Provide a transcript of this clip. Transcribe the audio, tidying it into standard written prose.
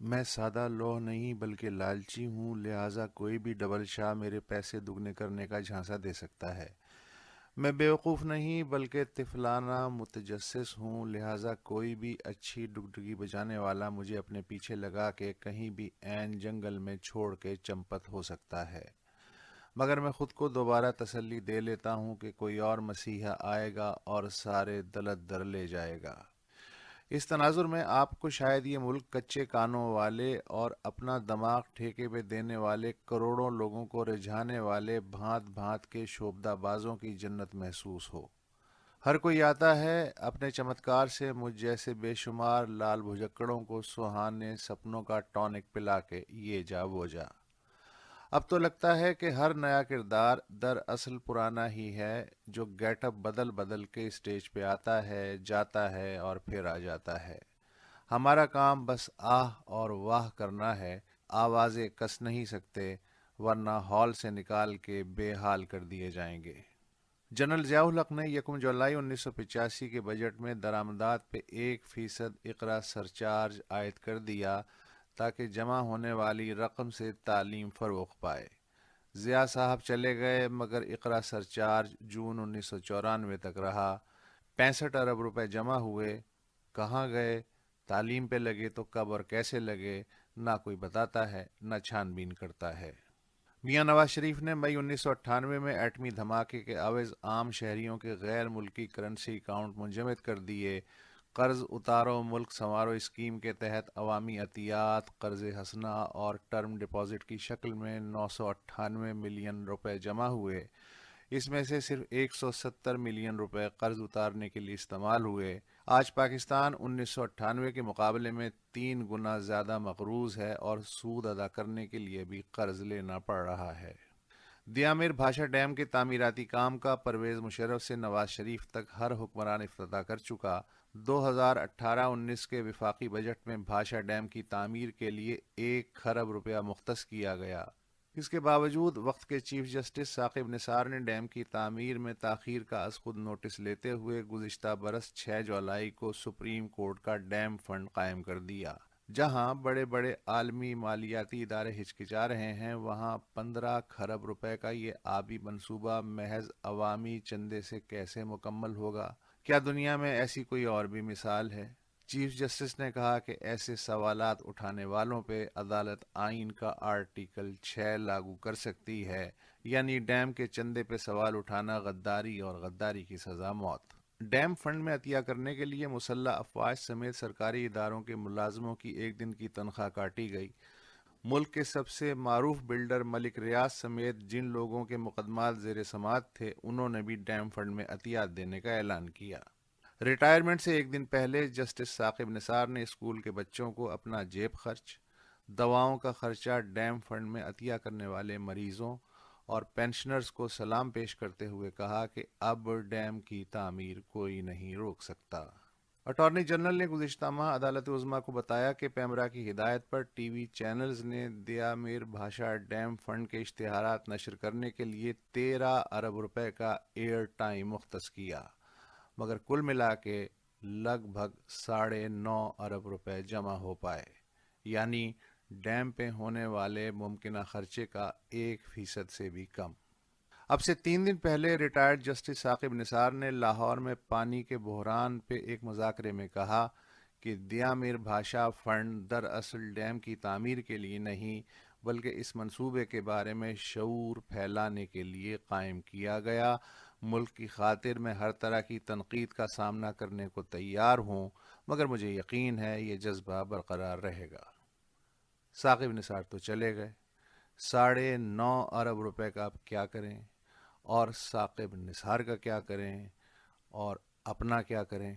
میں سادہ لوح نہیں بلکہ لالچی ہوں، لہٰذا کوئی بھی ڈبل شاہ میرے پیسے دگنے کرنے کا جھانسا دے سکتا ہے۔ میں بیوقوف نہیں بلکہ طفلانہ متجسس ہوں، لہٰذا کوئی بھی اچھی ڈگڈگی بجانے والا مجھے اپنے پیچھے لگا کے کہیں بھی عین جنگل میں چھوڑ کے چمپت ہو سکتا ہے، مگر میں خود کو دوبارہ تسلی دے لیتا ہوں کہ کوئی اور مسیحا آئے گا اور سارے دلت در لے جائے گا۔ اس تناظر میں آپ کو شاید یہ ملک کچے کانوں والے اور اپنا دماغ ٹھیکے پہ دینے والے کروڑوں لوگوں کو رجھانے والے بھانت بھانت کے شوبدہ بازوں کی جنت محسوس ہو۔ ہر کوئی آتا ہے اپنے چمتکار سے مجھ جیسے بے شمار لال بھجکڑوں کو سہانے سپنوں کا ٹونک پلا کے یہ جا وہ جا۔ اب تو لگتا ہے کہ ہر نیا کردار دراصل پرانا ہی ہے، جو گیٹ اپ بدل بدل کے اسٹیج پہ آتا ہے، جاتا ہے اور پھر آ جاتا ہے۔ ہمارا کام بس آہ اور واہ کرنا ہے، آوازیں کس نہیں سکتے ورنہ ہال سے نکال کے بے حال کر دیے جائیں گے۔ جنرل ضیاء الحق نے یکم جولائی 1985 کے بجٹ میں درآمدات پہ 1% اقرا سرچارج عائد کر دیا تاکہ جمع ہونے والی رقم سے تعلیم فروغ پائے۔ ضیاء صاحب چلے گئے مگر اقرا سرچارج جون 1994 تک رہا۔ 65 ارب روپے جمع ہوئے، کہاں گئے، تعلیم پہ لگے تو کب اور کیسے لگے، نہ کوئی بتاتا ہے نہ چھان بین کرتا ہے۔ میاں نواز شریف نے مئی 1998 میں ایٹمی دھماکے کے عوض عام شہریوں کے غیر ملکی کرنسی اکاؤنٹ منجمد کر دیے۔ قرض اتارو ملک سنوارو اسکیم کے تحت عوامی عطیات، قرض حسنہ اور ٹرم ڈپازٹ کی شکل میں 998 ملین روپے جمع ہوئے۔ اس میں سے صرف 170 ملین روپے قرض اتارنے کے لیے استعمال ہوئے۔ آج پاکستان 1998 کے مقابلے میں 3 گنا زیادہ مقروض ہے اور سود ادا کرنے کے لیے بھی قرض لینا پڑ رہا ہے۔ دیا میر بھاشا ڈیم کے تعمیراتی کام کا پرویز مشرف سے نواز شریف تک ہر حکمران افتتاح کر چکا۔ 2018-19 کے وفاقی بجٹ میں بھاشا ڈیم کی تعمیر کے لیے 1 خرب روپیہ مختص کیا گیا۔ اس کے باوجود وقت کے چیف جسٹس ثاقب نثار نے ڈیم کی تعمیر میں تاخیر کا از خود نوٹس لیتے ہوئے گزشتہ برس 6 جولائی کو سپریم کورٹ کا ڈیم فنڈ قائم کر دیا۔ جہاں بڑے بڑے عالمی مالیاتی ادارے ہچکچا رہے ہیں، وہاں 15 خرب روپے کا یہ آبی منصوبہ محض عوامی چندے سے کیسے مکمل ہوگا؟ کیا دنیا میں ایسی کوئی اور بھی مثال ہے؟ چیف جسٹس نے کہا کہ ایسے سوالات اٹھانے والوں پہ عدالت آئین کا آرٹیکل 6 لاگو کر سکتی ہے، یعنی ڈیم کے چندے پہ سوال اٹھانا غداری اور غداری کی سزا موت۔ ڈیم فنڈ میں عطیہ کرنے کے لیے مسلح افواج سمیت سرکاری اداروں کے ملازموں کی 1 دن کی تنخواہ کاٹی گئی۔ ملک کے سب سے معروف بلڈر ملک ریاض سمیت جن لوگوں کے مقدمات زیر سماعت تھے، انہوں نے بھی ڈیم فنڈ میں عطیات دینے کا اعلان کیا۔ ریٹائرمنٹ سے 1 دن پہلے جسٹس ثاقب نثار نے اسکول کے بچوں کو اپنا جیب خرچ، دواؤں کا خرچہ ڈیم فنڈ میں عطیہ کرنے والے مریضوں اور پینشنرز کو سلام پیش کرتے ہوئے کہا کہ اب ڈیم کی تعمیر کوئی نہیں روک سکتا۔ اٹارنی جنرل نے گزشتہ ماہ عدالت عظمیٰ کو بتایا کہ پیمرا کی ہدایت پر ٹی وی چینلز نے دیا میر بھاشا ڈیم فنڈ کے اشتہارات نشر کرنے کے لیے 13 ارب روپے کا ایئر ٹائم مختص کیا، مگر کل ملا کے لگ بھگ 9.5 ارب روپے جمع ہو پائے، یعنی ڈیم پہ ہونے والے ممکنہ خرچے کا 1% سے بھی کم۔ اب سے 3 دن پہلے ریٹائرڈ جسٹس ثاقب نثار نے لاہور میں پانی کے بحران پہ ایک مذاکرے میں کہا کہ دیا میر بھاشا فنڈ دراصل ڈیم کی تعمیر کے لیے نہیں بلکہ اس منصوبے کے بارے میں شعور پھیلانے کے لیے قائم کیا گیا۔ ملک کی خاطر میں ہر طرح کی تنقید کا سامنا کرنے کو تیار ہوں، مگر مجھے یقین ہے یہ جذبہ برقرار رہے گا۔ ثاقب نثار تو چلے گئے، 9.5 ارب روپے کا اب کیا کریں، اور ثاقب نثار کا کیا کریں، اور اپنا کیا کریں؟